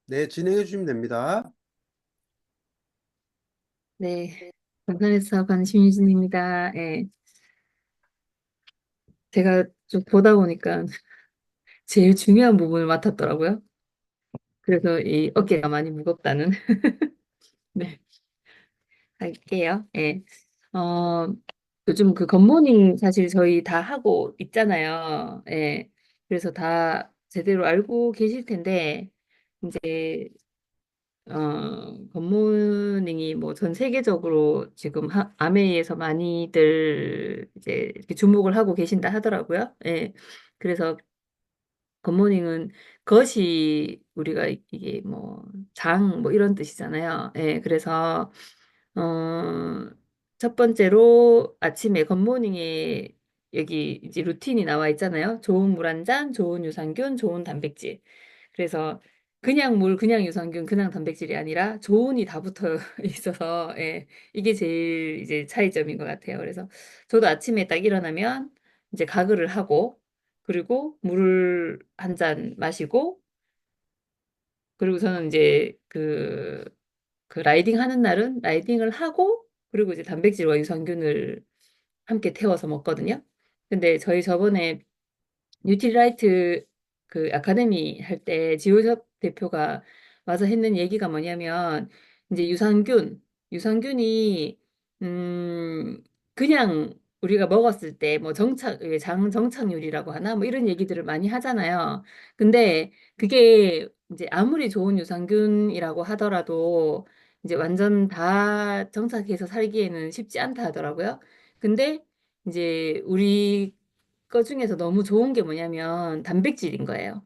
네, 진행해 주시면 됩니다. 네, 부산에서 반신유진입니다. 예, 제가 좀 보다 보니까 제일 중요한 부분을 맡았더라고요. 그래서 이 어깨가 많이 무겁다는. 네, 할게요. 예, 어, 요즘 그 굿모닝 사실 저희 다 하고 있잖아요. 예, 그래서 다 제대로 알고 계실 텐데, 이제 굿모닝이 뭐 전 세계적으로 지금 아메이에서 많이들 이제 이렇게 주목을 하고 계신다 하더라고요. 예. 그래서 굿모닝은 것이 우리가 이게 뭐 장 뭐 이런 뜻이잖아요. 예. 그래서 어, 첫 번째로 아침에 굿모닝에 여기 이제 루틴이 나와 있잖아요. 좋은 물 한 잔, 좋은 유산균, 좋은 단백질. 그래서 그냥 물, 그냥 유산균, 그냥 단백질이 아니라 좋은이 다 붙어 있어서 예, 이게 제일 이제 차이점인 것 같아요. 그래서 저도 아침에 딱 일어나면 이제 가글을 하고 그리고 물을 한 잔 마시고 그리고 저는 이제 그 라이딩 하는 날은 라이딩을 하고 그리고 이제 단백질과 유산균을 함께 태워서 먹거든요. 근데 저희 저번에 뉴트리라이트 그 아카데미 할 때 지호섭 대표가 와서 했는 얘기가 뭐냐면 이제 유산균이 음 그냥 우리가 먹었을 때 뭐 장 정착률이라고 하나 뭐 이런 얘기들을 많이 하잖아요. 근데 그게 이제 아무리 좋은 유산균이라고 하더라도 이제 완전 다 정착해서 살기에는 쉽지 않다 하더라고요. 근데 이제 우리 거 중에서 너무 좋은 게 뭐냐면 단백질인 거예요.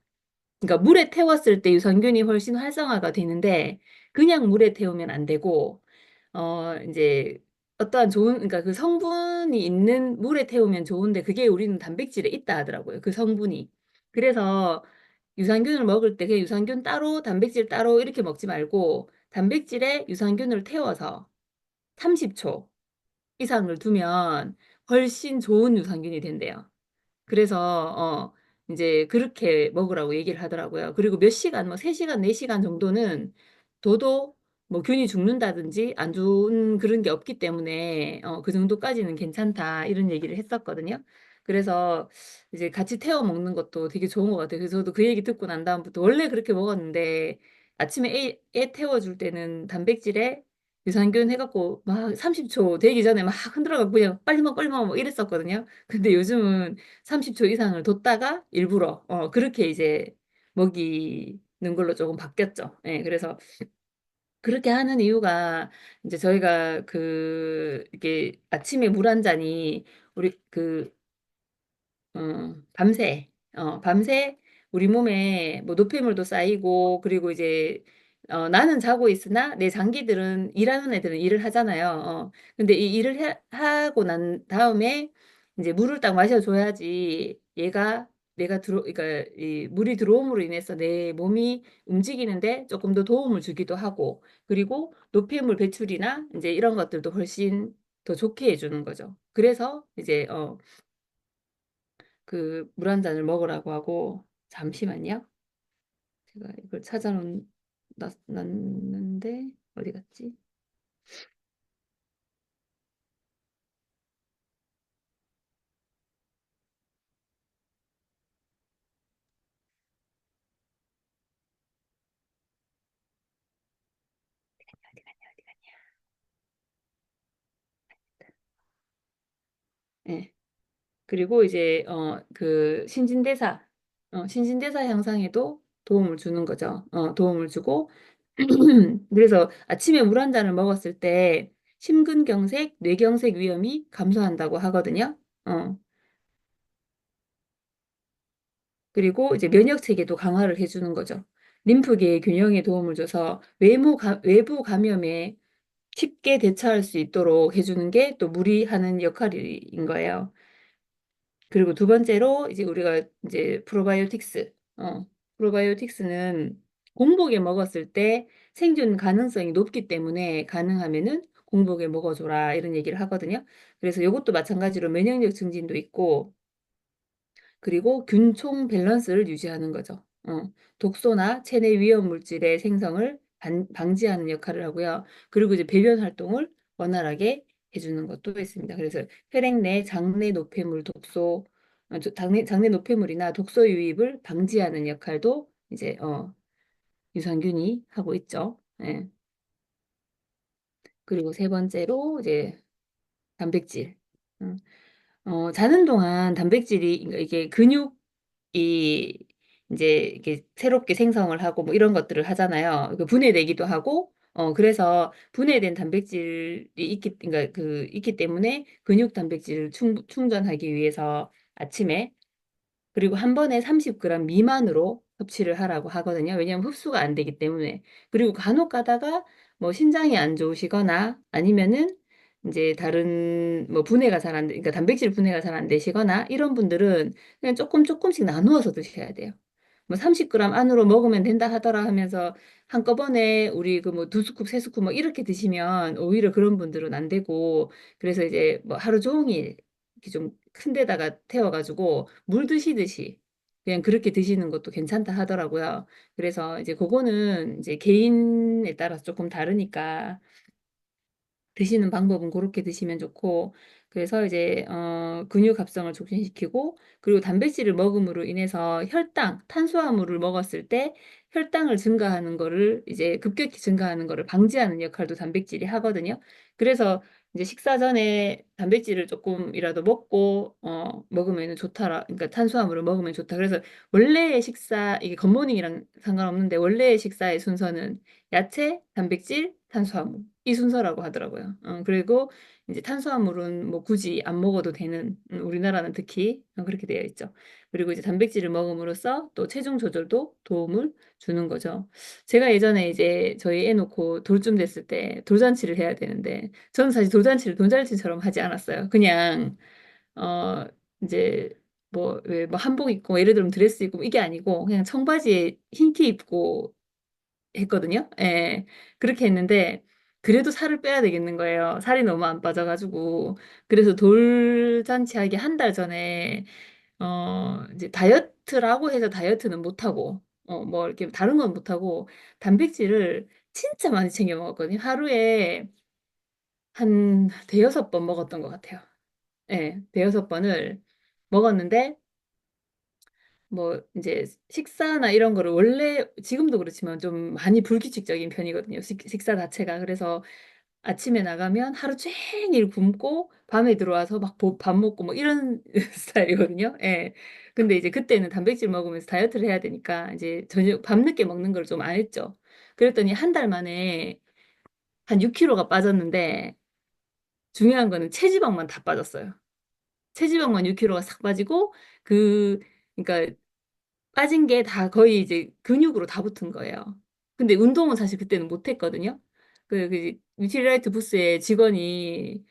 그러니까 물에 태웠을 때 유산균이 훨씬 활성화가 되는데 그냥 물에 태우면 안 되고 이제 어떠한 좋은 그러니까 그 성분이 있는 물에 태우면 좋은데 그게 우리는 단백질에 있다 하더라고요. 그 성분이. 그래서 유산균을 먹을 때 그 유산균 따로 단백질 따로 이렇게 먹지 말고 단백질에 유산균을 태워서 30초 이상을 두면 훨씬 좋은 유산균이 된대요. 그래서 이제 그렇게 먹으라고 얘기를 하더라고요. 그리고 몇 시간, 뭐 3시간, 4시간 정도는 둬도 뭐 균이 죽는다든지 안 좋은 그런 게 없기 때문에 그 정도까지는 괜찮다 이런 얘기를 했었거든요. 그래서 이제 같이 태워 먹는 것도 되게 좋은 것 같아요. 그래서 저도 그 얘기 듣고 난 다음부터 원래 그렇게 먹었는데 아침에 애 태워줄 때는 단백질에 유산균 해갖고 막 30초 되기 전에 막 흔들어갖고 그냥 빨리 먹어 빨리 먹어 뭐 이랬었거든요. 근데 요즘은 30초 이상을 뒀다가 일부러 그렇게 이제 먹이는 걸로 조금 바뀌었죠. 예, 그래서 그렇게 하는 이유가 이제 저희가 이게 아침에 물 한 잔이 우리 밤새 우리 몸에 뭐 노폐물도 쌓이고 그리고 이제 나는 자고 있으나 내 장기들은 일하는 애들은 일을 하잖아요. 근데 이 일을 하고 난 다음에 이제 물을 딱 마셔줘야지 얘가 내가 그러니까 이 물이 들어옴으로 인해서 내 몸이 움직이는데 조금 더 도움을 주기도 하고 그리고 노폐물 배출이나 이제 이런 것들도 훨씬 더 좋게 해주는 거죠. 그래서 이제 그 물 한 잔을 먹으라고 하고 잠시만요. 제가 이걸 놨는데 어디 갔지? 어디 갔냐? 어디 갔냐? 예. 그리고 이제 그 신진대사 향상에도 도움을 주는 거죠. 도움을 주고 그래서 아침에 물 한 잔을 먹었을 때 심근경색, 뇌경색 위험이 감소한다고 하거든요. 그리고 이제 면역 체계도 강화를 해주는 거죠. 림프계의 균형에 도움을 줘서 외부 감염에 쉽게 대처할 수 있도록 해주는 게 또 물이 하는 역할인 거예요. 그리고 두 번째로 이제 우리가 이제 프로바이오틱스는 공복에 먹었을 때 생존 가능성이 높기 때문에 가능하면은 공복에 먹어줘라 이런 얘기를 하거든요. 그래서 이것도 마찬가지로 면역력 증진도 있고 그리고 균총 밸런스를 유지하는 거죠. 독소나 체내 위험 물질의 생성을 방지하는 역할을 하고요. 그리고 이제 배변 활동을 원활하게 해주는 것도 있습니다. 그래서 혈액 내 장내 노폐물 독소, 장내 노폐물이나 독소 유입을 방지하는 역할도 이제 유산균이 하고 있죠. 예. 그리고 세 번째로 이제 단백질. 음, 자는 동안 단백질이 그러니까 이게 근육이 이제 이렇게 새롭게 생성을 하고 뭐 이런 것들을 하잖아요. 그 분해되기도 하고 그래서 분해된 단백질이 그러니까 있기 때문에 근육 단백질을 충전하기 위해서 아침에 그리고 한 번에 30g 미만으로 섭취를 하라고 하거든요. 왜냐하면 흡수가 안 되기 때문에. 그리고 간혹 가다가 뭐 신장이 안 좋으시거나 아니면은 이제 다른 뭐 분해가 잘 안 돼, 그러니까 단백질 분해가 잘 안 되시거나 이런 분들은 그냥 조금 조금씩 나누어서 드셔야 돼요. 뭐 30g 안으로 먹으면 된다 하더라 하면서 한꺼번에 우리 그 뭐 두 스쿱, 세 스쿱 뭐 이렇게 드시면 오히려 그런 분들은 안 되고 그래서 이제 뭐 하루 종일 이렇게 좀 큰 데다가 태워가지고 물 드시듯이 그냥 그렇게 드시는 것도 괜찮다 하더라고요. 그래서 이제 그거는 이제 개인에 따라서 조금 다르니까 드시는 방법은 그렇게 드시면 좋고 그래서 이제 근육 합성을 촉진시키고 그리고 단백질을 먹음으로 인해서 혈당, 탄수화물을 먹었을 때 혈당을 증가하는 거를 이제 급격히 증가하는 거를 방지하는 역할도 단백질이 하거든요. 그래서 이제 식사 전에 단백질을 조금이라도 먹고 먹으면 좋다라 그러니까 탄수화물을 먹으면 좋다. 그래서 원래의 식사 이게 굿모닝이랑 상관없는데 원래의 식사의 순서는 야채, 단백질, 탄수화물 이 순서라고 하더라고요. 그리고 이제 탄수화물은 뭐 굳이 안 먹어도 되는 우리나라는 특히 그렇게 되어 있죠. 그리고 이제 단백질을 먹음으로써 또 체중 조절도 도움을 주는 거죠. 제가 예전에 이제 저희 애 놓고 돌쯤 됐을 때 돌잔치를 해야 되는데 저는 사실 돌잔치를 돈잔치처럼 하지 않았어요. 그냥 어 이제 뭐 왜 뭐 한복 입고 뭐 예를 들면 드레스 입고 뭐 이게 아니고 그냥 청바지에 흰 티 입고 했거든요. 예. 그렇게 했는데 그래도 살을 빼야 되겠는 거예요. 살이 너무 안 빠져가지고. 그래서 돌잔치 하기 한 달 전에 이제 다이어트라고 해서 다이어트는 못하고 뭐 이렇게 다른 건 못하고 단백질을 진짜 많이 챙겨 먹었거든요. 하루에 한 대여섯 번 먹었던 것 같아요. 예, 대여섯 번을 먹었는데 뭐 이제 식사나 이런 거를 원래 지금도 그렇지만 좀 많이 불규칙적인 편이거든요. 식사 자체가. 그래서 아침에 나가면 하루 종일 굶고 밤에 들어와서 막 밥 먹고 뭐 이런 스타일이거든요. 예. 근데 이제 그때는 단백질 먹으면서 다이어트를 해야 되니까 이제 저녁 밤늦게 먹는 걸 좀 안 했죠. 그랬더니 한 달 만에 한 6kg가 빠졌는데 중요한 거는 체지방만 다 빠졌어요. 체지방만 6kg가 싹 빠지고 그 그러니까 빠진 게 다 거의 이제 근육으로 다 붙은 거예요. 근데 운동은 사실 그때는 못 했거든요. 뉴트리라이트 부스의 직원이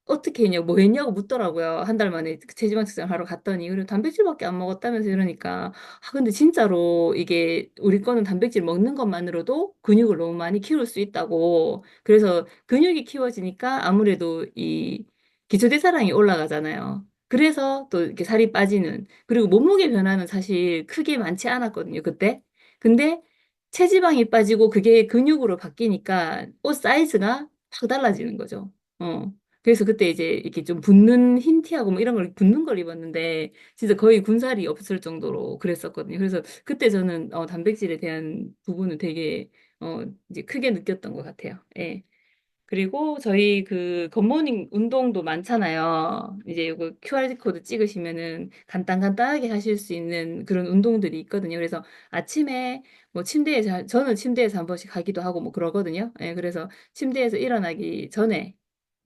어떻게 했냐고 뭐 했냐고 묻더라고요. 한 달 만에 그 체지방 측정하러 갔더니 그리고 단백질밖에 안 먹었다면서 이러니까 근데 진짜로 이게 우리 거는 단백질 먹는 것만으로도 근육을 너무 많이 키울 수 있다고 그래서 근육이 키워지니까 아무래도 이 기초대사량이 올라가잖아요. 그래서 또 이렇게 살이 빠지는 그리고 몸무게 변화는 사실 크게 많지 않았거든요 그때 근데 체지방이 빠지고 그게 근육으로 바뀌니까 옷 사이즈가 확 달라지는 거죠. 그래서 그때 이제 이렇게 좀 붙는 흰 티하고 뭐 이런 걸 붙는 걸 입었는데 진짜 거의 군살이 없을 정도로 그랬었거든요. 그래서 그때 저는 단백질에 대한 부분을 되게 이제 크게 느꼈던 것 같아요. 예. 그리고 저희 그 굿모닝 운동도 많잖아요. 이제 이거 QR 코드 찍으시면은 간단하게 하실 수 있는 그런 운동들이 있거든요. 그래서 아침에 뭐 저는 침대에서 한 번씩 하기도 하고 뭐 그러거든요. 예, 그래서 침대에서 일어나기 전에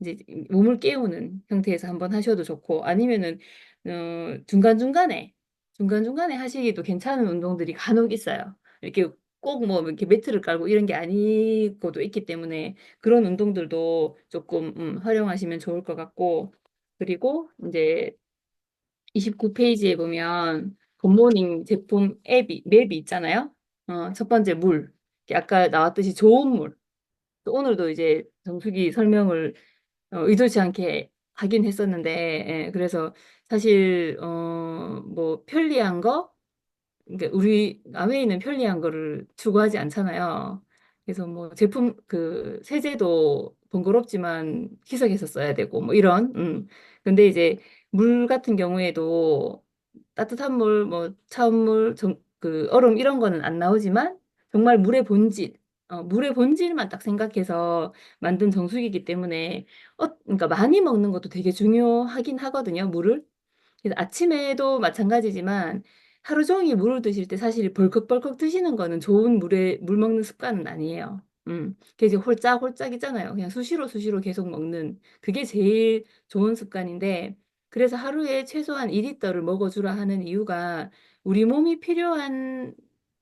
이제 몸을 깨우는 형태에서 한번 하셔도 좋고 아니면은 중간중간에 하시기도 괜찮은 운동들이 간혹 있어요. 이렇게 꼭 뭐 이렇게 매트를 깔고 이런 게 아니고도 있기 때문에 그런 운동들도 조금 활용하시면 좋을 것 같고 그리고 이제 29페이지에 보면 굿모닝 제품 맵이 있잖아요. 첫 번째 물. 아까 나왔듯이 좋은 물. 또 오늘도 이제 정수기 설명을 의도치 않게 하긴 했었는데, 예, 그래서 사실, 뭐, 편리한 거, 그러니까 우리 아메이는 편리한 거를 추구하지 않잖아요. 그래서 뭐 제품 그 세제도 번거롭지만 희석해서 써야 되고 뭐 이런. 근데 이제 물 같은 경우에도 따뜻한 물, 뭐 차가운 물, 그 얼음 이런 거는 안 나오지만 정말 물의 본질, 물의 본질만 딱 생각해서 만든 정수기이기 때문에 그러니까 많이 먹는 것도 되게 중요하긴 하거든요, 물을. 그래서 아침에도 마찬가지지만 하루 종일 물을 드실 때 사실 벌컥벌컥 드시는 거는 좋은 물 먹는 습관은 아니에요. 그게 이제 홀짝홀짝이잖아요. 그냥 수시로 계속 먹는 그게 제일 좋은 습관인데 그래서 하루에 최소한 2리터를 먹어주라 하는 이유가 우리 몸이 필요한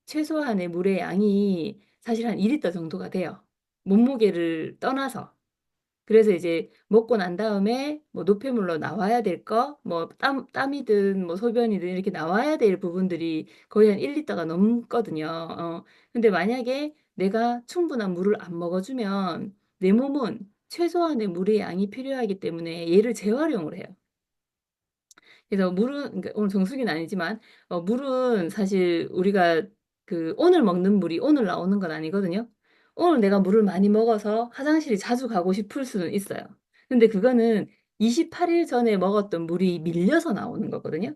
최소한의 물의 양이 사실 한 2리터 정도가 돼요. 몸무게를 떠나서. 그래서 이제 먹고 난 다음에 뭐 노폐물로 나와야 될 거, 뭐 땀이든 뭐 소변이든 이렇게 나와야 될 부분들이 거의 한 1리터가 넘거든요. 근데 만약에 내가 충분한 물을 안 먹어주면 내 몸은 최소한의 물의 양이 필요하기 때문에 얘를 재활용을 해요. 그래서 물은 그러니까 오늘 정수기는 아니지만 물은 사실 우리가 그 오늘 먹는 물이 오늘 나오는 건 아니거든요. 오늘 내가 물을 많이 먹어서 화장실이 자주 가고 싶을 수는 있어요. 근데 그거는 28일 전에 먹었던 물이 밀려서 나오는 거거든요.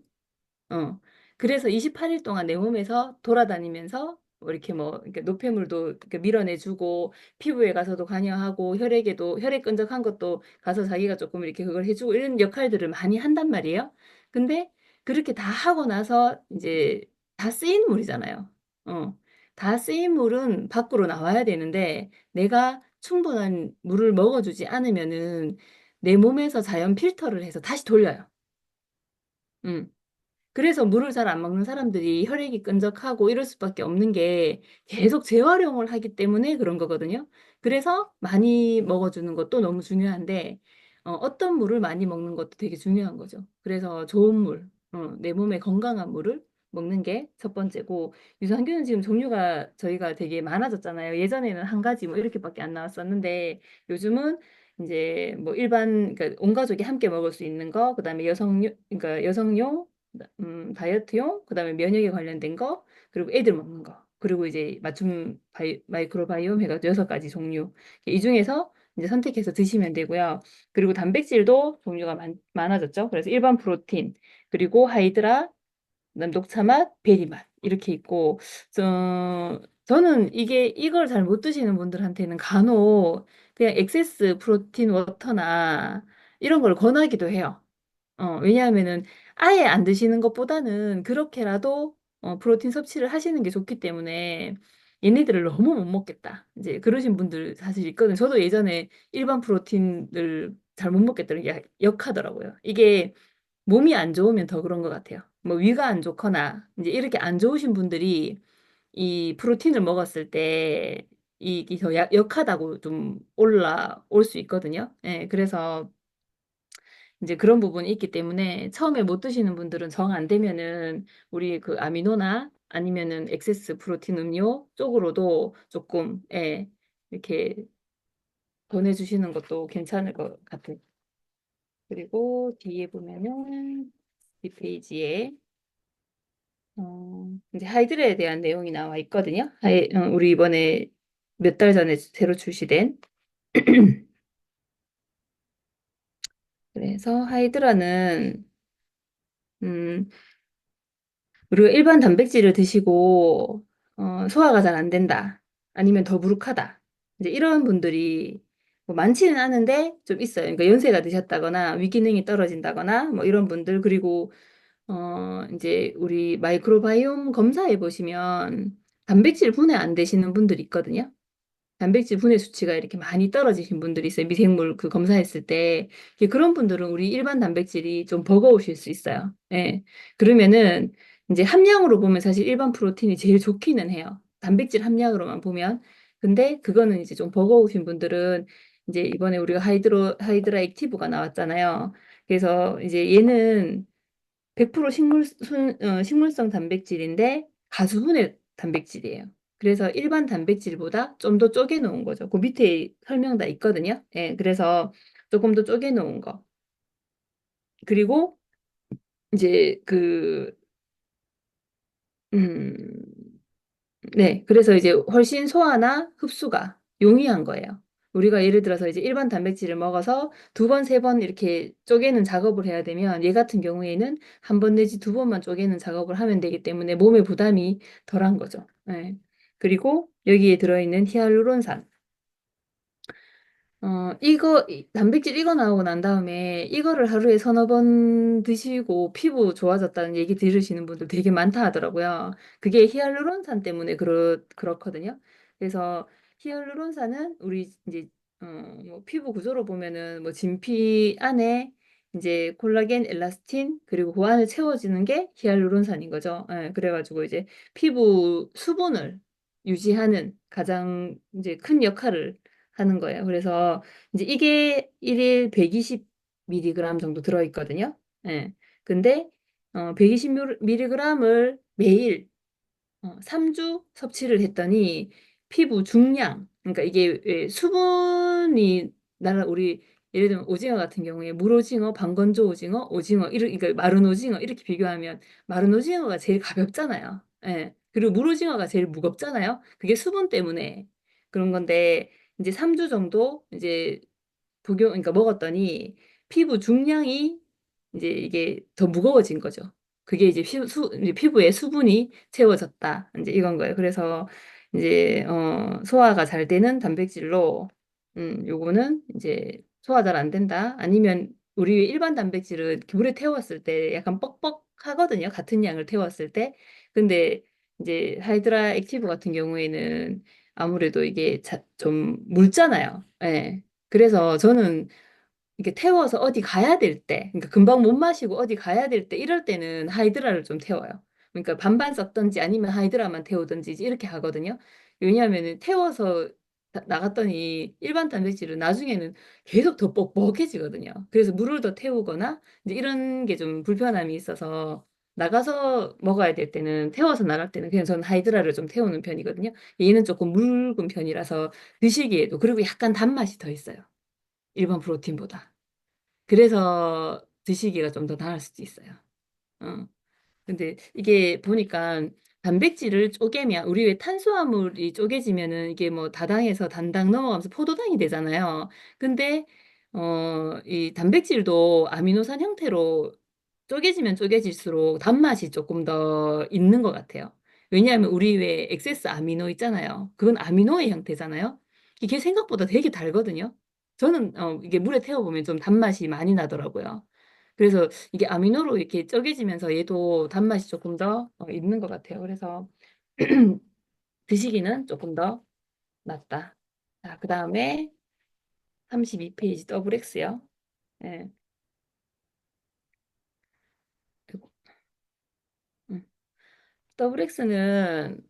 어. 그래서 28일 동안 내 몸에서 돌아다니면서 뭐 이렇게 뭐 이렇게 노폐물도 이렇게 밀어내주고 피부에 가서도 관여하고 혈액에도 혈액 끈적한 것도 가서 자기가 조금 이렇게 그걸 해주고 이런 역할들을 많이 한단 말이에요. 근데 그렇게 다 하고 나서 이제 다 쓰인 물이잖아요. 어. 다 쓰인 물은 밖으로 나와야 되는데 내가 충분한 물을 먹어주지 않으면은 내 몸에서 자연 필터를 해서 다시 돌려요. 음. 그래서 물을 잘 안 먹는 사람들이 혈액이 끈적하고 이럴 수밖에 없는 게 계속 재활용을 하기 때문에 그런 거거든요. 그래서 많이 먹어주는 것도 너무 중요한데 어떤 물을 많이 먹는 것도 되게 중요한 거죠. 그래서 좋은 물, 내 몸에 건강한 물을 먹는 게 첫 번째고 유산균은 지금 종류가 저희가 되게 많아졌잖아요. 예전에는 한 가지 뭐 이렇게밖에 안 나왔었는데 요즘은 이제 뭐 일반 그러니까 온 가족이 함께 먹을 수 있는 거, 그다음에 여성용 다이어트용, 그다음에 면역에 관련된 거, 그리고 애들 먹는 거, 그리고 이제 맞춤 마이크로바이옴 해가지고 6가지 종류. 이 중에서 이제 선택해서 드시면 되고요. 그리고 단백질도 종류가 많아졌죠. 그래서 일반 프로틴, 그리고 하이드라, 그다음 녹차맛, 베리맛 이렇게 있고, 저는 이걸 잘 못 드시는 분들한테는 간혹 그냥 엑세스 프로틴 워터나 이런 걸 권하기도 해요. 왜냐하면은 아예 안 드시는 것보다는 그렇게라도 프로틴 섭취를 하시는 게 좋기 때문에 얘네들을 너무 못 먹겠다. 이제 그러신 분들 사실 있거든요. 저도 예전에 일반 프로틴을 잘 못 먹겠다는 게 역하더라고요. 이게 몸이 안 좋으면 더 그런 것 같아요. 뭐 위가 안 좋거나 이제 이렇게 안 좋으신 분들이 이 프로틴을 먹었을 때 이게 더 역하다고 좀 올라올 수 있거든요. 예, 그래서 이제 그런 부분이 있기 때문에 처음에 못 드시는 분들은 정 안 되면은 우리 그 아미노나 아니면은 엑세스 프로틴 음료 쪽으로도 조금 이렇게 보내주시는 것도 괜찮을 것 같아요. 그리고 뒤에 보면은 뒷페이지에 이제 하이드레에 대한 내용이 나와 있거든요. 우리 이번에 몇 달 전에 새로 출시된 그래서 하이드라는 음, 우리가 일반 단백질을 드시고 소화가 잘 안 된다. 아니면 더부룩하다. 이제 이런 분들이 뭐 많지는 않은데 좀 있어요. 그러니까 연세가 드셨다거나 위기능이 떨어진다거나 뭐 이런 분들 그리고 이제 우리 마이크로바이옴 검사해 보시면 단백질 분해 안 되시는 분들이 있거든요. 단백질 분해 수치가 이렇게 많이 떨어지신 분들이 있어요. 미생물 그 검사했을 때. 그런 분들은 우리 일반 단백질이 좀 버거우실 수 있어요. 예. 그러면은 이제 함량으로 보면 사실 일반 프로틴이 제일 좋기는 해요. 단백질 함량으로만 보면. 근데 그거는 이제 좀 버거우신 분들은 이제 이번에 우리가 하이드라 액티브가 나왔잖아요. 그래서 이제 얘는 100% 식물성 단백질인데 가수분해 단백질이에요. 그래서 일반 단백질보다 좀 더 쪼개 놓은 거죠. 그 밑에 설명 다 있거든요. 예, 그래서 조금 더 쪼개 놓은 거. 그리고 이제 그 음, 네. 그래서 이제 훨씬 소화나 흡수가 용이한 거예요. 우리가 예를 들어서 이제 일반 단백질을 먹어서 두 번, 세 번 이렇게 쪼개는 작업을 해야 되면 얘 같은 경우에는 한 번 내지 두 번만 쪼개는 작업을 하면 되기 때문에 몸에 부담이 덜한 거죠. 네. 그리고 여기에 들어있는 히알루론산. 단백질 이거 나오고 난 다음에 이거를 하루에 서너 번 드시고 피부 좋아졌다는 얘기 들으시는 분들 되게 많다 하더라고요. 그게 히알루론산 때문에 그렇거든요. 그래서 히알루론산은 우리 이제, 뭐 피부 구조로 보면은 뭐 진피 안에 이제 콜라겐, 엘라스틴, 그리고 그 안을 채워주는 게 히알루론산인 거죠. 예, 그래가지고 이제 피부 수분을 유지하는 가장 이제 큰 역할을 하는 거예요. 그래서 이제 이게 일일 120mg 정도 들어있거든요. 예. 근데 120mg을 매일 3주 섭취를 했더니 피부 중량, 그러니까 이게 수분이 우리 예를 들면 오징어 같은 경우에 물오징어, 방건조 오징어, 오징어 그러니까 마른 오징어 이렇게 비교하면 마른 오징어가 제일 가볍잖아요. 예. 그리고 물오징어가 제일 무겁잖아요. 그게 수분 때문에 그런 건데 이제 3주 정도 이제 그러니까 먹었더니 피부 중량이 이제 이게 더 무거워진 거죠. 그게 이제 이제 피부에 수분이 채워졌다. 이제 이건 거예요. 그래서 이제 소화가 잘 되는 단백질로 요거는 이제 소화 잘 안 된다. 아니면 우리 일반 단백질은 물에 태웠을 때 약간 뻑뻑하거든요. 같은 양을 태웠을 때. 근데 이제 하이드라 액티브 같은 경우에는 아무래도 이게 좀 묽잖아요. 예. 그래서 저는 이게 태워서 어디 가야 될 때, 그러니까 금방 못 마시고 어디 가야 될 때, 이럴 때는 하이드라를 좀 태워요. 그러니까 반반 섞던지 아니면 하이드라만 태우든지 이렇게 하거든요. 왜냐하면 태워서 나갔더니 일반 단백질은 나중에는 계속 더 뻑뻑해지거든요. 그래서 물을 더 태우거나 이제 이런 게 좀 불편함이 있어서 나가서 먹어야 될 때는 태워서 나갈 때는 그냥 저는 하이드라를 좀 태우는 편이거든요. 얘는 조금 묽은 편이라서 드시기에도 그리고 약간 단맛이 더 있어요. 일반 프로틴보다. 그래서 드시기가 좀 더 나을 수도 있어요. 어. 근데 이게 보니까 단백질을 쪼개면 우리 왜 탄수화물이 쪼개지면은 이게 뭐 다당에서 단당 넘어가면서 포도당이 되잖아요. 근데 이 단백질도 아미노산 형태로 쪼개지면 쪼개질수록 단맛이 조금 더 있는 것 같아요. 왜냐하면 우리 왜 엑세스 아미노 있잖아요. 그건 아미노의 형태잖아요. 이게 생각보다 되게 달거든요. 저는 이게 물에 태워보면 좀 단맛이 많이 나더라고요. 그래서 이게 아미노로 이렇게 쪼개지면서 얘도 단맛이 조금 더 있는 것 같아요. 그래서 드시기는 조금 더 낫다. 자, 그 다음에 32페이지 더블 X요. 예. 그리고, 더블 X는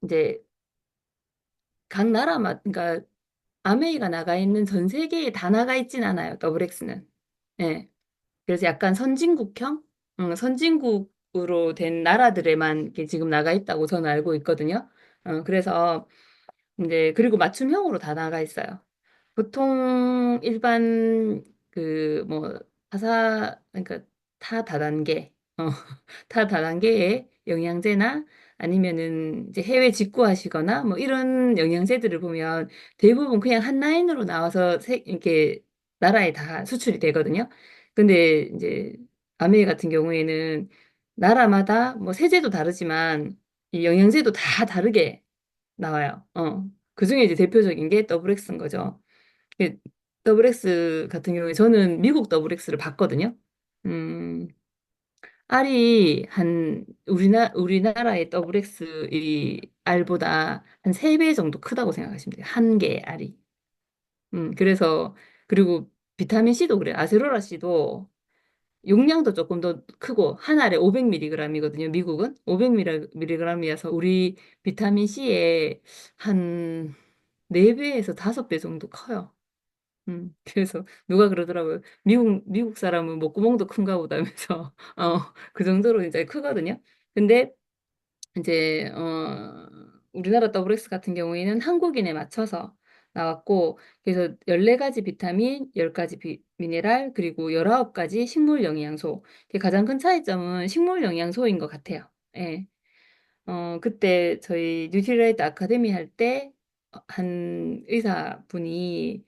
이제 각 나라마다 그러니까 아메이가 나가 있는 전 세계에 다 나가 있진 않아요. 더블 X는. 예. 그래서 약간 선진국형, 선진국으로 된 나라들에만 이렇게 지금 나가 있다고 저는 알고 있거든요. 그래서 이제 그리고 맞춤형으로 다 나가 있어요. 보통 일반 그 뭐 그러니까 타 다단계, 타 다단계의 영양제나 아니면은 이제 해외 직구하시거나 뭐 이런 영양제들을 보면 대부분 그냥 한 라인으로 나와서 이렇게 나라에 다 수출이 되거든요. 근데 이제 아메리 같은 경우에는 나라마다 뭐 세제도 다르지만 이 영양제도 다 다르게 나와요. 그중에 이제 대표적인 게 더블 X인 거죠. 더블 X 같은 경우에 저는 미국 더블 X를 봤거든요. 음, 알이 우리나라의 더블 X 이 알보다 한 3배 정도 크다고 생각하시면 돼요. 한 개의 알이. 그래서, 그리고 비타민 C도 그래요. 아세로라 C도 용량도 조금 더 크고, 한 알에 500mg이거든요. 미국은 500mg이어서 우리 비타민 C의 한 4배에서 5배 정도 커요. 그래서 누가 그러더라고요. 미국 사람은 목구멍도 큰가 보다면서, 그 정도로 이제 크거든요. 근데 이제, 우리나라 더블엑스 같은 경우에는 한국인에 맞춰서 나왔고, 그래서 14가지 비타민, 10가지 미네랄, 그리고 19가지 식물 영양소. 가장 큰 차이점은 식물 영양소인 것 같아요. 예. 그때 저희 뉴트리라이트 아카데미 할 때 한 의사분이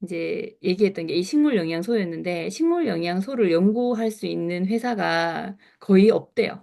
이제 얘기했던 게 이 식물 영양소였는데, 식물 영양소를 연구할 수 있는 회사가 거의 없대요.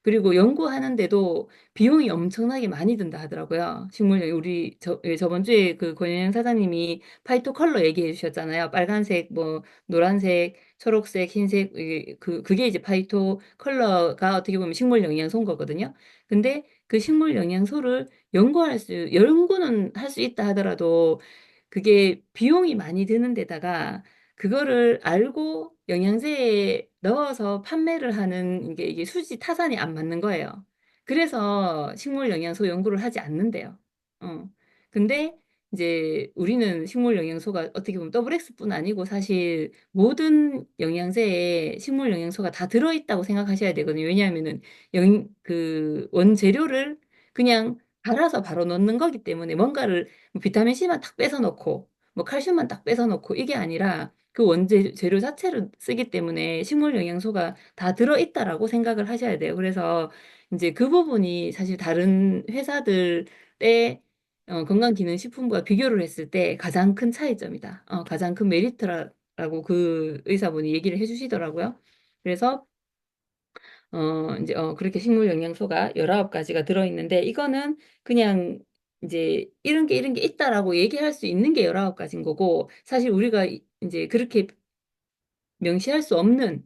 그리고 연구하는데도 비용이 엄청나게 많이 든다 하더라고요. 우리 저번 주에 그 권영 사장님이 파이토 컬러 얘기해 주셨잖아요. 빨간색, 뭐 노란색, 초록색, 흰색, 그게 이제 파이토 컬러가 어떻게 보면 식물 영양소인 거거든요. 근데 그 식물 영양소를 연구는 할 수 있다 하더라도 그게 비용이 많이 드는 데다가 그거를 알고 영양제에 넣어서 판매를 하는 이게 수지 타산이 안 맞는 거예요. 그래서 식물 영양소 연구를 하지 않는데요. 어. 근데 이제 우리는 식물 영양소가 어떻게 보면 더블 X뿐 아니고 사실 모든 영양제에 식물 영양소가 다 들어있다고 생각하셔야 되거든요. 왜냐하면은 그 원재료를 그냥 갈아서 바로 넣는 거기 때문에 뭔가를 뭐 비타민 C만 딱 뺏어 넣고 뭐 칼슘만 딱 뺏어 넣고 이게 아니라 그 원재 재료 자체를 쓰기 때문에 식물 영양소가 다 들어있다라고 생각을 하셔야 돼요. 그래서 이제 그 부분이 사실 다른 회사들 때 건강기능식품부와 비교를 했을 때 가장 큰 차이점이다. 가장 큰 메리트라고 그 의사분이 얘기를 해주시더라고요. 그래서 이제 그렇게 식물 영양소가 19가지가 들어있는데 이거는 그냥 이제 이런 게 있다라고 얘기할 수 있는 게 19가지인 거고 사실 우리가 이제 그렇게 명시할 수 없는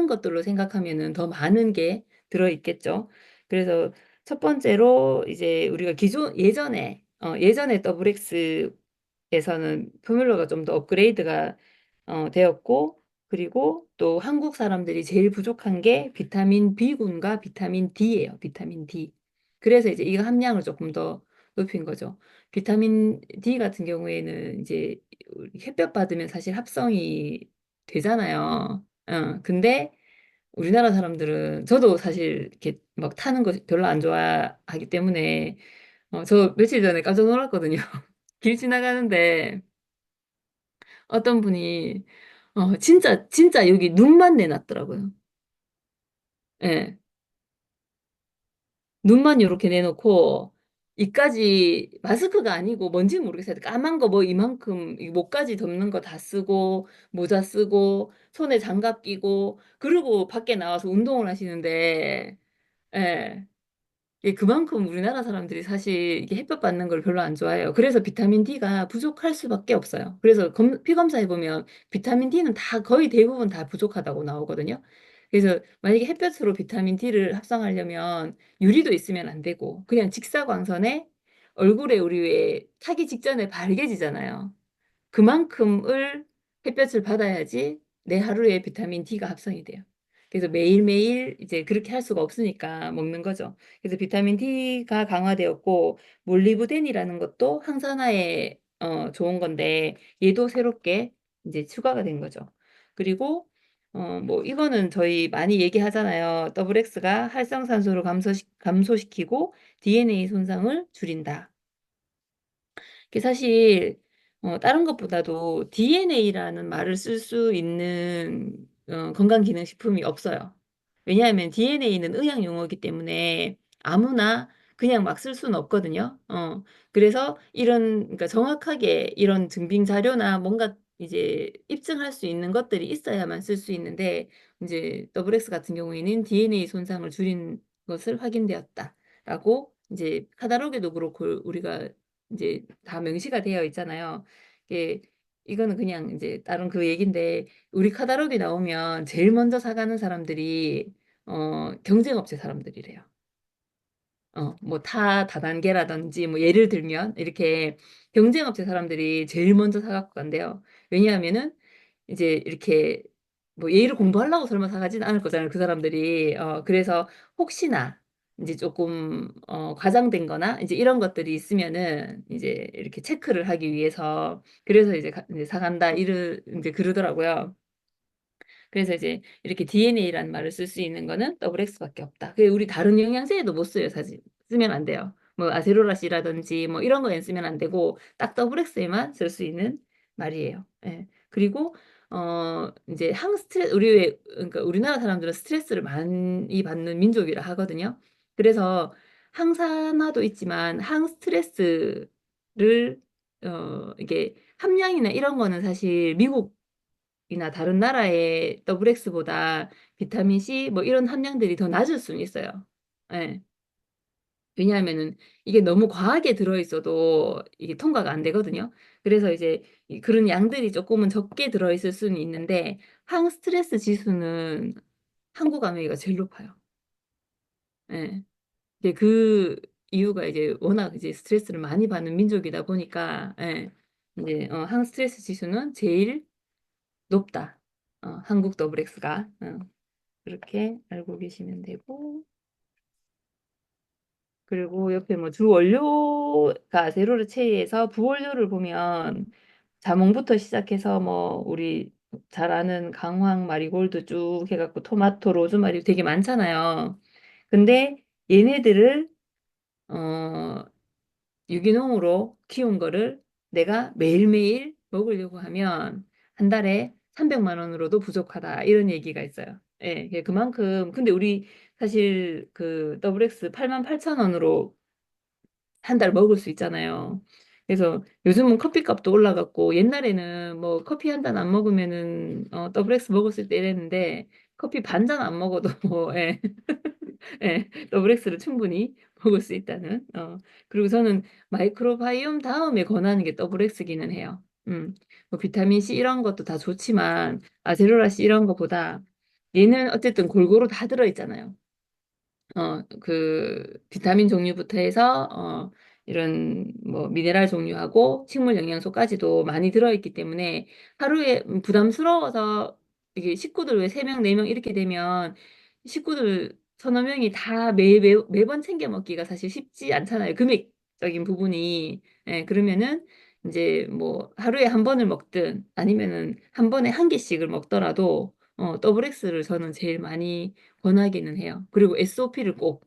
것들로 생각하면은 더 많은 게 들어있겠죠. 그래서 첫 번째로 이제 우리가 예전에 더블엑스에서는 포뮬러가 좀 더 업그레이드가 되었고 그리고 또 한국 사람들이 제일 부족한 게 비타민 B군과 비타민 D예요. 비타민 D. 그래서 이제 이거 함량을 조금 더 높인 거죠. 비타민 D 같은 경우에는 이제 햇볕 받으면 사실 합성이 되잖아요. 근데 우리나라 사람들은 저도 사실 이렇게 막 타는 거 별로 안 좋아하기 때문에 저 며칠 전에 깜짝 놀랐거든요. 길 지나가는데 어떤 분이 진짜 여기 눈만 내놨더라고요. 예. 눈만 이렇게 내놓고 이까지 마스크가 아니고 뭔지 모르겠어요. 까만 거 뭐 이만큼 이 목까지 덮는 거 다 쓰고 모자 쓰고 손에 장갑 끼고 그리고 밖에 나와서 운동을 하시는데 예. 그만큼 우리나라 사람들이 사실 이게 햇볕 받는 걸 별로 안 좋아해요. 그래서 비타민 D가 부족할 수밖에 없어요. 그래서 피 검사해 보면 비타민 D는 다 거의 대부분 다 부족하다고 나오거든요. 그래서 만약에 햇볕으로 비타민 D를 합성하려면 유리도 있으면 안 되고 그냥 직사광선에 얼굴에 우리 왜 타기 직전에 발개지잖아요. 그만큼을 햇볕을 받아야지 내 하루에 비타민 D가 합성이 돼요. 그래서 매일매일 이제 그렇게 할 수가 없으니까 먹는 거죠. 그래서 비타민 D가 강화되었고, 몰리브덴이라는 것도 항산화에 좋은 건데, 얘도 새롭게 이제 추가가 된 거죠. 그리고 뭐 이거는 저희 많이 얘기하잖아요. 더블 X가 활성산소를 감소시키고 DNA 손상을 줄인다. 이게 사실 다른 것보다도 DNA라는 말을 쓸 수 있는 건강기능식품이 없어요. 왜냐하면 DNA는 의학 용어이기 때문에 아무나 그냥 막 쓸 수는 없거든요. 그래서 그러니까 정확하게 이런 증빙 자료나 뭔가 이제 입증할 수 있는 것들이 있어야만 쓸 수 있는데 이제 WX 같은 경우에는 DNA 손상을 줄인 것을 확인되었다라고 이제 카다로그에도 그렇고 우리가 이제 다 명시가 되어 있잖아요. 이게 이거는 그냥 이제 다른 그 얘긴데 우리 카다로그 나오면 제일 먼저 사가는 사람들이 경쟁업체 사람들이래요. 뭐 다단계라든지 뭐 예를 들면 이렇게 경쟁업체 사람들이 제일 먼저 사갖고 간대요. 왜냐하면은 이제 이렇게 뭐 예의를 공부하려고 설마 사가진 않을 거잖아요. 그 사람들이. 그래서 혹시나 이제 조금 과장된 거나 이제 이런 것들이 있으면은 이제 이렇게 체크를 하기 위해서 그래서 이제 사간다 이제 그러더라고요. 그래서 이제 이렇게 DNA라는 말을 쓸 수 있는 거는 더블 X밖에 없다. 우리 다른 영양제에도 못 써요, 사실. 쓰면 안 돼요. 뭐 아세로라씨라든지 뭐 이런 거엔 쓰면 안 되고 딱 더블 X에만 쓸 수 있는 말이에요. 예. 그리고 이제 항스트레스 우리 왜 그러니까 우리나라 사람들은 스트레스를 많이 받는 민족이라 하거든요. 그래서 항산화도 있지만 항스트레스를 이게 함량이나 이런 거는 사실 미국이나 다른 나라의 더블 X보다 비타민 C 뭐 이런 함량들이 더 낮을 수는 있어요. 예. 왜냐하면은 이게 너무 과하게 들어있어도 이게 통과가 안 되거든요. 그래서 이제 그런 양들이 조금은 적게 들어있을 수는 있는데 항스트레스 지수는 한국 아메리가 제일 높아요. 예. 이제 그 이유가 이제 워낙 이제 스트레스를 많이 받는 민족이다 보니까 예. 이제 항스트레스 지수는 제일 높다. 한국 더블 X가 그렇게 알고 계시면 되고. 그리고 옆에 뭐 주 원료가 세로를 체이에서 부원료를 보면 자몽부터 시작해서 뭐 우리 잘 아는 강황 마리골드 쭉 해갖고 토마토 로즈마리 되게 많잖아요. 근데 얘네들을 어 유기농으로 키운 거를 내가 매일매일 먹으려고 하면 한 달에 300만 원으로도 부족하다 이런 얘기가 있어요. 예, 그만큼 근데 우리 사실 그 더블 X 88,000원으로 한 달 먹을 수 있잖아요. 그래서 요즘은 커피값도 올라갔고 옛날에는 뭐 커피 한 잔 안 먹으면은 더블 X 먹었을 때 이랬는데 커피 반 잔 안 먹어도 뭐 예, 예, 더블 X를 충분히 먹을 수 있다는 그리고 저는 마이크로바이옴 다음에 권하는 게 더블 X기는 해요. 뭐 비타민 C 이런 것도 다 좋지만 아제로라 C 이런 것보다 얘는 어쨌든 골고루 다 들어있잖아요. 그 비타민 종류부터 해서 이런 뭐 미네랄 종류하고 식물 영양소까지도 많이 들어있기 때문에 하루에 부담스러워서 이게 식구들 왜 3명, 4명 이렇게 되면 식구들 서너 명이 다 매번 챙겨 먹기가 사실 쉽지 않잖아요. 금액적인 부분이. 예, 그러면은 이제 뭐 하루에 한 번을 먹든 아니면은 한 번에 한 개씩을 먹더라도 더블 X를 저는 제일 많이 권하기는 해요. 그리고 SOP를 꼭,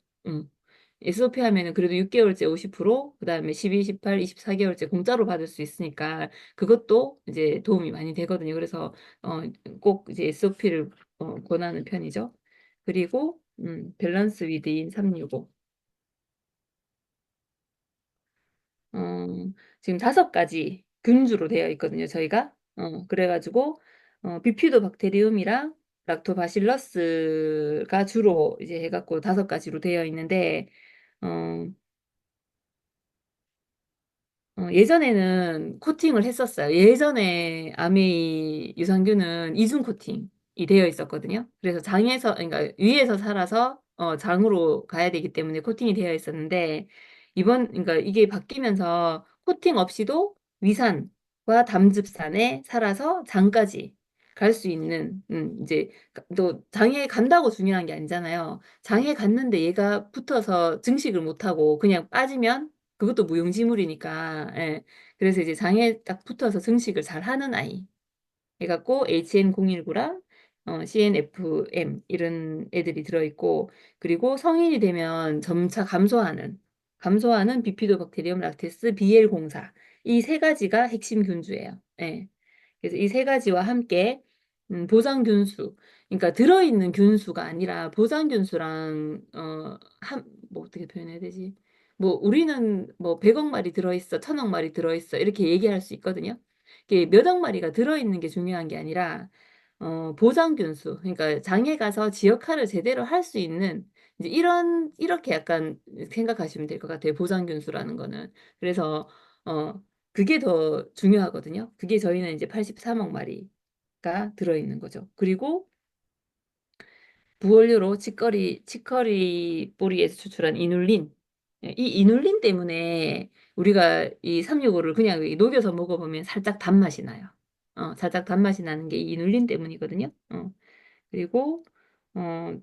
SOP 하면은 그래도 6개월째 50%, 그 다음에 12, 18, 24개월째 공짜로 받을 수 있으니까 그것도 이제 도움이 많이 되거든요. 그래서 어, 꼭 이제 SOP를 권하는 편이죠. 그리고 밸런스 위드인 365. 어, 지금 5가지 균주로 되어 있거든요, 저희가. 그래가지고, 비피도 박테리움이랑 락토바실러스가 주로 이제 해갖고 5가지로 되어 있는데, 어, 예전에는 코팅을 했었어요. 예전에 아메이 유산균은 이중 코팅이 되어 있었거든요. 그래서 장에서, 그러니까 위에서 살아서 장으로 가야 되기 때문에 코팅이 되어 있었는데, 그러니까 이게 바뀌면서 코팅 없이도 위산과 담즙산에 살아서 장까지 갈 수 있는, 이제, 또 장에 간다고 중요한 게 아니잖아요. 장에 갔는데 얘가 붙어서 증식을 못하고 그냥 빠지면 그것도 무용지물이니까. 예. 그래서 이제 장에 딱 붙어서 증식을 잘 하는 아이. 해갖고 HN019랑 CNFM 이런 애들이 들어있고 그리고 성인이 되면 점차 감소하는 비피도박테리움 락테스 BL04 이 3가지가 핵심 균주예요. 예. 그래서 이 3가지와 함께 보장균수 그러니까 들어있는 균수가 아니라 보장균수랑 뭐 어떻게 표현해야 되지? 뭐 우리는 뭐 100억 마리 들어있어, 1000억 마리 들어있어 이렇게 얘기할 수 있거든요. 이게 몇억 마리가 들어있는 게 중요한 게 아니라 보장균수 그러니까 장에 가서 지 역할을 제대로 할 수 있는 이제 이렇게 약간 생각하시면 될 것 같아요. 보장균수라는 거는. 그래서 그게 더 중요하거든요. 그게 저희는 이제 83억 마리가 들어있는 거죠. 그리고 부원료로 치커리 뿌리에서 추출한 이눌린. 이 이눌린 때문에 우리가 이 365를 그냥 녹여서 먹어보면 살짝 단맛이 나요. 살짝 단맛이 나는 게 이 이눌린 때문이거든요. 그리고 어,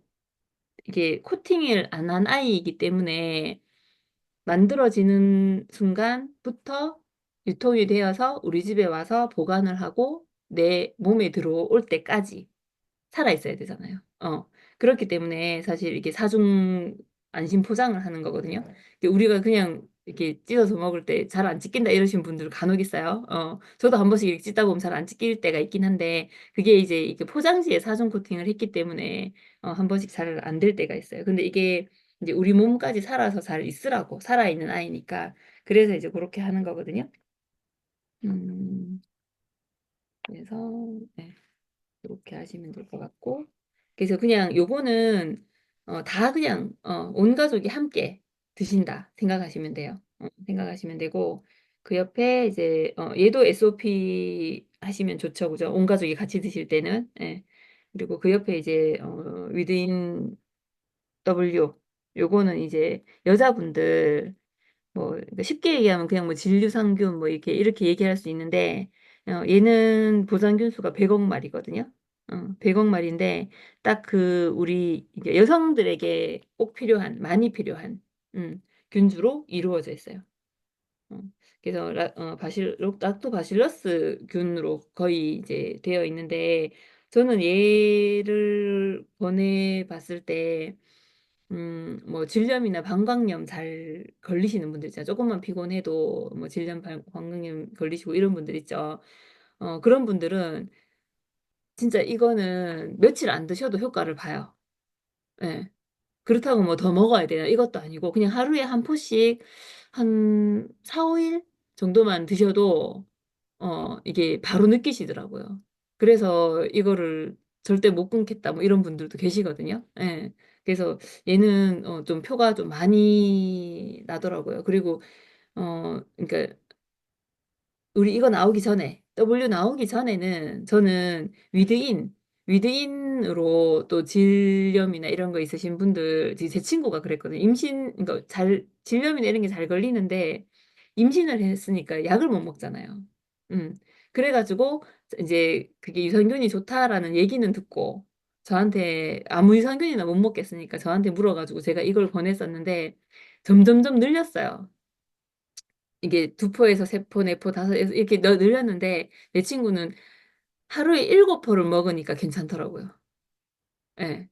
이게 코팅을 안 한 아이이기 때문에 만들어지는 순간부터 유통이 되어서 우리 집에 와서 보관을 하고 내 몸에 들어올 때까지 살아 있어야 되잖아요. 그렇기 때문에 사실 이게 안심 포장을 하는 거거든요. 근데 우리가 그냥 이렇게 찢어서 먹을 때 잘 안 찢긴다 이러신 분들 간혹 있어요. 저도 한 번씩 이렇게 찢다 보면 잘 안 찢길 때가 있긴 한데 그게 이제 이게 포장지에 4중 코팅을 했기 때문에 한 번씩 잘 안 될 때가 있어요. 근데 이게 이제 우리 몸까지 살아서 잘 있으라고 살아있는 아이니까 그래서 이제 그렇게 하는 거거든요. 음, 그래서 네. 이렇게 하시면 될 것 같고 그래서 그냥 요거는 다 그냥 온 가족이 함께 드신다 생각하시면 돼요. 생각하시면 되고 그 옆에 이제 얘도 SOP 하시면 좋죠, 그죠? 온 가족이 같이 드실 때는 예. 그리고 그 옆에 이제 위드인 W 요거는 이제 여자분들 뭐 그러니까 쉽게 얘기하면 그냥 뭐 진류상균 뭐 이렇게 얘기할 수 있는데 얘는 보장균 수가 100억 마리거든요. 100억 마리인데 딱 그 우리 이제 여성들에게 꼭 필요한 많이 필요한 균주로 이루어져 있어요. 어, 그래서 락토바실러스 균으로 거의 이제 되어 있는데 저는 얘를 권해 봤을 때 뭐 질염이나 방광염 잘 걸리시는 분들 있잖아요. 조금만 피곤해도 뭐 질염, 방광염 걸리시고 이런 분들 있죠. 그런 분들은 진짜 이거는 며칠 안 드셔도 효과를 봐요. 예. 그렇다고 뭐 더 먹어야 되나 이것도 아니고 그냥 하루에 한 포씩 한 4, 5일 정도만 드셔도 이게 바로 느끼시더라고요. 그래서 이거를 절대 못 끊겠다 뭐 이런 분들도 계시거든요. 예. 그래서 얘는 좀 표가 좀 많이 나더라고요. 그리고 그러니까 우리 이거 나오기 전에 W 나오기 전에는 저는 위드인으로 또 질염이나 이런 거 있으신 분들 제 친구가 그랬거든요. 그러니까 잘 질염이나 이런 게 잘 걸리는데 임신을 했으니까 약을 못 먹잖아요. 음. 그래가지고 이제 그게 유산균이 좋다라는 얘기는 듣고 저한테 아무 유산균이나 못 먹겠으니까 저한테 물어가지고 제가 이걸 권했었는데 점점점 늘렸어요. 이게 두 포에서 세 포, 네 포, 다섯 이렇게 늘렸는데 내 친구는 하루에 7포를 먹으니까 괜찮더라고요. 예.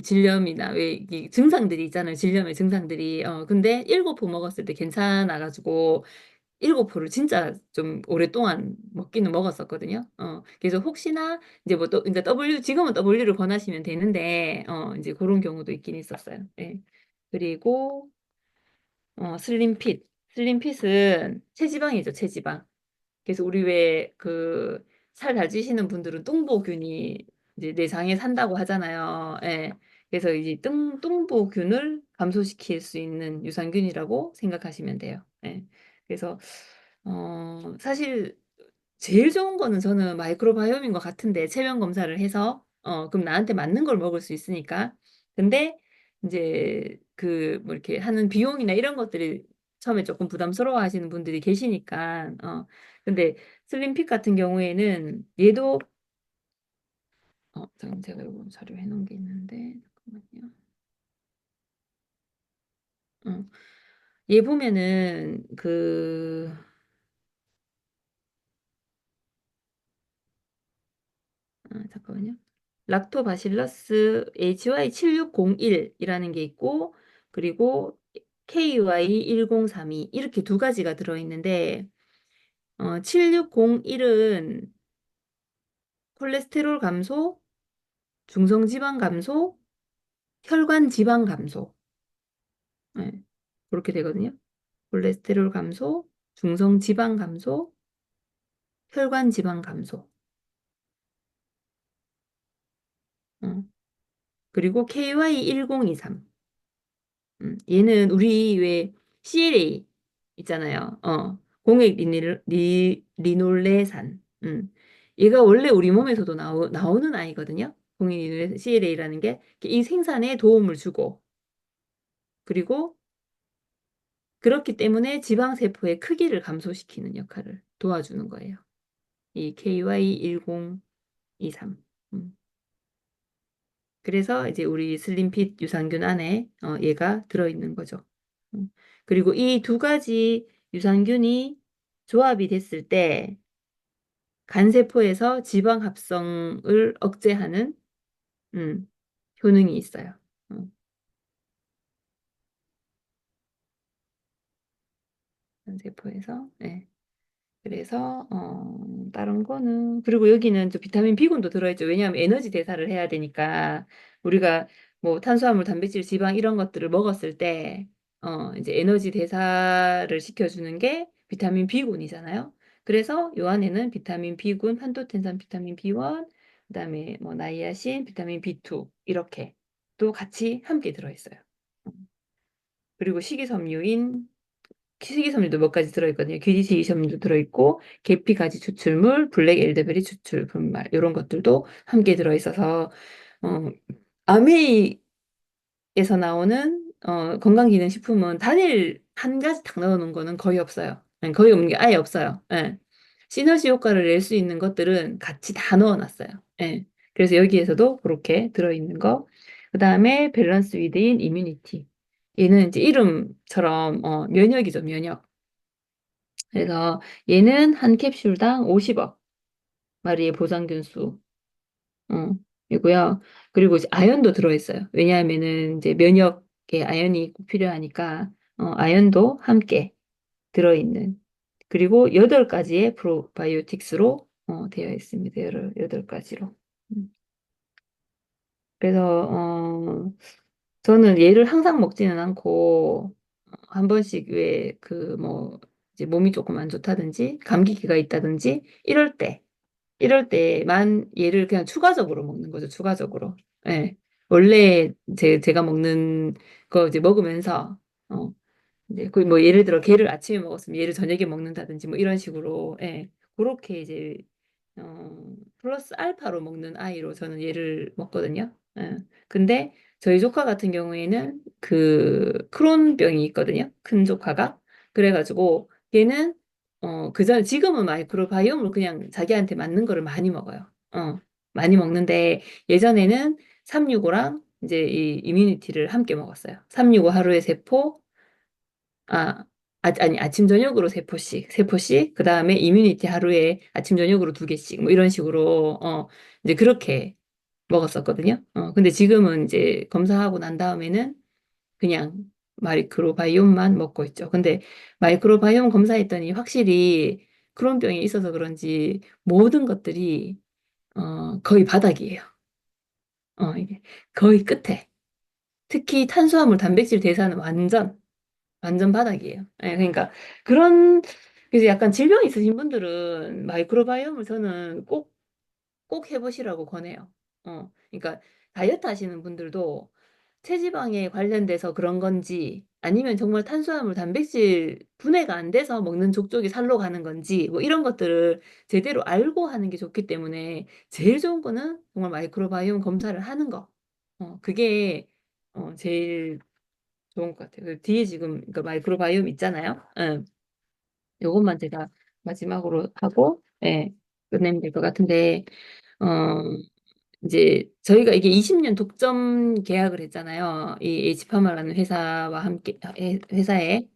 질염이나 왜 이 증상들이 있잖아요. 질염의 증상들이. 근데 7포 먹었을 때 괜찮아가지고 7포를 진짜 좀 오랫동안 먹기는 먹었었거든요. 그래서 혹시나 이제 뭐 또, 그러니까 지금은 W를 권하시면 되는데, 이제 그런 경우도 있긴 있었어요. 예. 그리고, 슬림핏. 슬림핏은 체지방이죠, 체지방. 그래서 우리 왜 그 살 잘 찌시는 분들은 뚱보균이 이제 내장에 산다고 하잖아요. 예. 그래서 이제 뚱보균을 감소시킬 수 있는 유산균이라고 생각하시면 돼요. 예. 그래서 사실 제일 좋은 거는 저는 마이크로바이옴인 것 같은데 체면 검사를 해서 그럼 나한테 맞는 걸 먹을 수 있으니까. 근데 이제 그 뭐 이렇게 하는 비용이나 이런 것들이 처음에 조금 부담스러워 하시는 분들이 계시니까 근데 슬림핏 같은 경우에는 얘도 잠깐 제가 이거 자료 해놓은 게 있는데 잠깐만요. 어, 얘 보면은 잠깐만요. 락토바실러스 HY7601이라는 게 있고 그리고 KY1032 이렇게 두 가지가 들어있는데 7601은 콜레스테롤 감소, 중성지방 감소, 혈관 지방 감소. 네, 그렇게 되거든요. 콜레스테롤 감소, 중성지방 감소, 혈관 지방 감소. 어, 그리고 KY1023. 얘는 우리 왜 CLA 있잖아요. 공액 리놀레산. 얘가 원래 우리 몸에서도 나오는 아이거든요. 공액 리놀레 CLA라는 게 이 생산에 도움을 주고 그리고 그렇기 때문에 지방세포의 크기를 감소시키는 역할을 도와주는 거예요. 이 KY1023. 그래서 이제 우리 슬림핏 유산균 안에 얘가 들어있는 거죠. 음. 그리고 이 두 가지 유산균이 조합이 됐을 때 간세포에서 지방 합성을 억제하는 음, 효능이 있어요. 음. 유한 세포에서. 네. 그래서 다른 거는 그리고 여기는 또 비타민 B군도 들어있죠. 왜냐하면 에너지 대사를 해야 되니까 우리가 뭐 탄수화물, 단백질, 지방 이런 것들을 먹었을 때 이제 에너지 대사를 시켜주는 게 비타민 B군이잖아요. 그래서 요 안에는 비타민 B군, 판토텐산 비타민 B1, 그다음에 뭐 나이아신, 비타민 B2 이렇게 또 같이 함께 들어있어요. 그리고 식이섬유도 몇 가지 들어있거든요. 귀지식이섬유도 들어있고 계피 가지 추출물, 블랙 엘더베리 추출 분말 이런 것들도 함께 들어있어서 어, 아메이에서 나오는 건강기능식품은 단일 한 가지 딱 넣어놓은 거는 거의 없어요. 거의 없는 게 아예 없어요. 예. 시너지 효과를 낼 수 있는 것들은 같이 다 넣어놨어요. 예. 그래서 여기에서도 그렇게 들어있는 거. 그 다음에 밸런스 위드인 이뮤니티. 얘는 이제 이름처럼 면역이죠, 면역. 그래서 얘는 한 캡슐당 50억 마리의 보장균 수, 이고요. 그리고 이제 아연도 들어있어요. 왜냐하면은 이제 면역에 아연이 꼭 필요하니까, 아연도 함께 들어있는. 그리고 8가지의 프로바이오틱스로 되어 있습니다. 여덟 가지로. 음. 그래서, 저는 얘를 항상 먹지는 않고, 한 번씩 왜 그 뭐, 이제 몸이 조금 안 좋다든지, 감기기가 있다든지, 이럴 때만 얘를 그냥 추가적으로 먹는 거죠. 추가적으로. 예. 원래 제가 먹는 거 이제 먹으면서, 어, 이제 그 뭐 예를 들어 걔를 아침에 먹었으면 얘를 저녁에 먹는다든지 뭐 이런 식으로, 예. 그렇게 이제, 플러스 알파로 먹는 아이로 저는 얘를 먹거든요. 예. 근데 저희 조카 같은 경우에는 그 크론병이 있거든요. 큰 조카가. 그래가지고 얘는 지금은 마이크로바이옴을 그냥 자기한테 맞는 거를 많이 먹어요. 많이 먹는데 예전에는 365랑 이제 이 이뮤니티를 함께 먹었어요. 365 하루에 세포, 아니 아침 저녁으로 세 포씩, 그 다음에 이뮤니티 하루에 아침 저녁으로 2개씩 뭐 이런 식으로 이제 그렇게 먹었었거든요. 근데 지금은 이제 검사하고 난 다음에는 그냥 마이크로바이옴만 먹고 있죠. 근데 마이크로바이옴 검사했더니 확실히 크론병이 있어서 그런지 모든 것들이 거의 바닥이에요. 이게 거의 끝에. 특히 탄수화물, 단백질 대사는 완전 바닥이에요. 예, 그러니까 그런 그래서 약간 질병 있으신 분들은 마이크로바이옴을 저는 꼭 해보시라고 권해요. 그러니까 다이어트 하시는 분들도 체지방에 관련돼서 그런 건지 아니면 정말 탄수화물, 단백질 분해가 안 돼서 먹는 족족이 살로 가는 건지 뭐 이런 것들을 제대로 알고 하는 게 좋기 때문에 제일 좋은 거는 정말 마이크로바이옴 검사를 하는 거. 그게 제일 좋은 것 같아요. 그 뒤에 지금 그 마이크로바이옴 있잖아요. 응. 요것만 제가 마지막으로 하고 예, 끝내면 될 것 같은데 어 이제 저희가 이게 20년 독점 계약을 했잖아요. 이 H파마라는 회사와 함께 회사에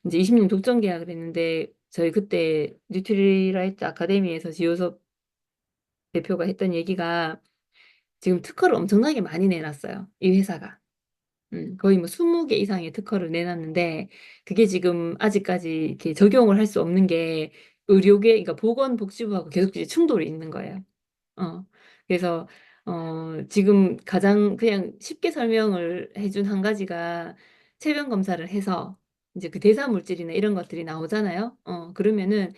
이제 20년 독점 계약을 했는데 저희 그때 뉴트리라이트 아카데미에서 지효섭 대표가 했던 얘기가 지금 특허를 엄청나게 많이 내놨어요. 이 회사가. 거의 뭐 20개 이상의 특허를 내놨는데 그게 지금 아직까지 이렇게 적용을 할 수 없는 게 그러니까 보건복지부하고 계속 이제 충돌이 있는 거예요. 어, 그래서, 지금 가장 그냥 쉽게 설명을 해준 한 가지가 체변 검사를 해서 이제 그 대사 물질이나 이런 것들이 나오잖아요. 그러면은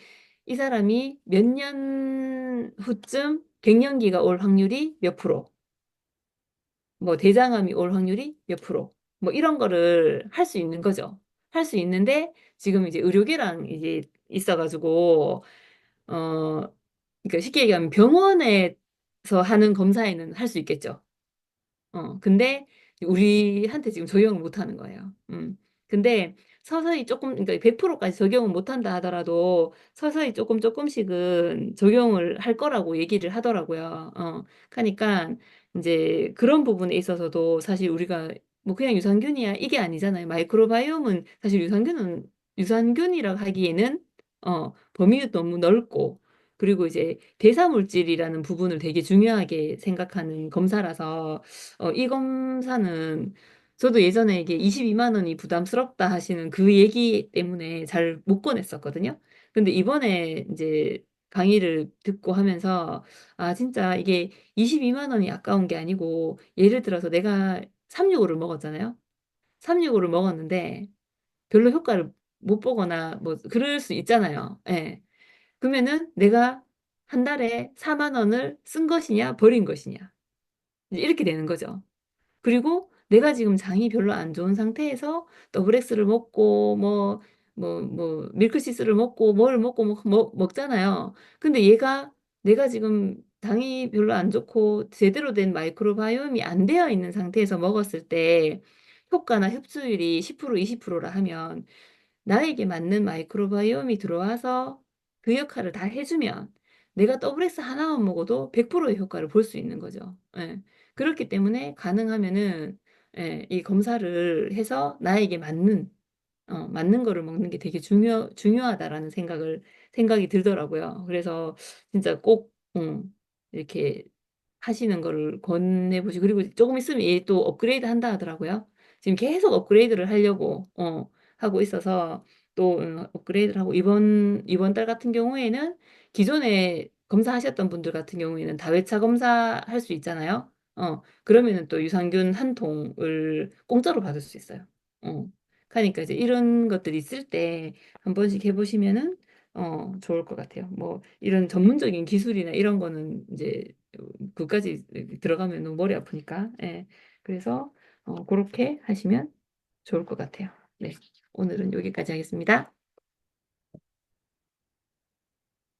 이 사람이 몇 년 후쯤 갱년기가 올 확률이 몇 프로, 뭐 대장암이 올 확률이 몇 프로, 뭐 이런 거를 할 수 있는 거죠. 할 수 있는데 지금 이제 의료계랑 이제 있어가지고, 그러니까 쉽게 얘기하면 병원에서 하는 검사에는 할 수 있겠죠. 근데 우리한테 지금 적용을 못 하는 거예요. 근데 서서히 조금, 그러니까 100%까지 적용을 못 한다 하더라도 서서히 조금씩은 적용을 할 거라고 얘기를 하더라고요. 그러니까 이제 그런 부분에 있어서도 사실 우리가 뭐 그냥 유산균이야 이게 아니잖아요. 마이크로바이옴은 사실 유산균이라고 하기에는 범위도 너무 넓고 그리고 이제 대사물질이라는 부분을 되게 중요하게 생각하는 검사라서 이 검사는 저도 예전에 이게 22만 원이 부담스럽다 하시는 그 얘기 때문에 잘 못 꺼냈었거든요. 근데 이번에 이제 강의를 듣고 하면서 아, 진짜 이게 22만 원이 아까운 게 아니고 예를 들어서 내가 365를 먹었잖아요. 365를 먹었는데 별로 효과를 못 보거나 뭐 그럴 수 있잖아요. 예. 그러면은 내가 한 달에 4만 원을 쓴 것이냐 버린 것이냐 이제 이렇게 되는 거죠. 그리고 내가 지금 장이 별로 안 좋은 상태에서 더블엑스를 먹고 밀크시스를 먹고 뭘 먹고 먹잖아요. 근데 얘가 내가 지금 당이 별로 안 좋고 제대로 된 마이크로바이옴이 안 되어 있는 상태에서 먹었을 때 효과나 흡수율이 10% 20%라 하면 나에게 맞는 마이크로바이옴이 들어와서 그 역할을 다 해주면 내가 더블엑스 하나만 먹어도 100%의 효과를 볼 수 있는 거죠. 예. 그렇기 때문에 가능하면은 예, 이 검사를 해서 나에게 맞는 거를 먹는 게 되게 중요하다라는 생각이 들더라고요. 그래서 진짜 꼭, 이렇게 하시는 거를 권해보시고, 그리고 조금 있으면 얘 또 업그레이드 한다 하더라고요. 지금 계속 업그레이드를 하려고, 하고 있어서 또, 업그레이드를 하고, 이번 달 같은 경우에는 기존에 검사하셨던 분들 같은 경우에는 다회차 검사할 수 있잖아요. 그러면은 또 유산균 한 통을 공짜로 받을 수 있어요. 어. 그러니까 이제 이런 것들이 있을 때 한 번씩 해보시면은 좋을 것 같아요. 뭐 이런 전문적인 기술이나 이런 거는 이제 그까지 들어가면 너무 머리 아프니까. 예. 그래서 그렇게 하시면 좋을 것 같아요. 네. 오늘은 여기까지 하겠습니다.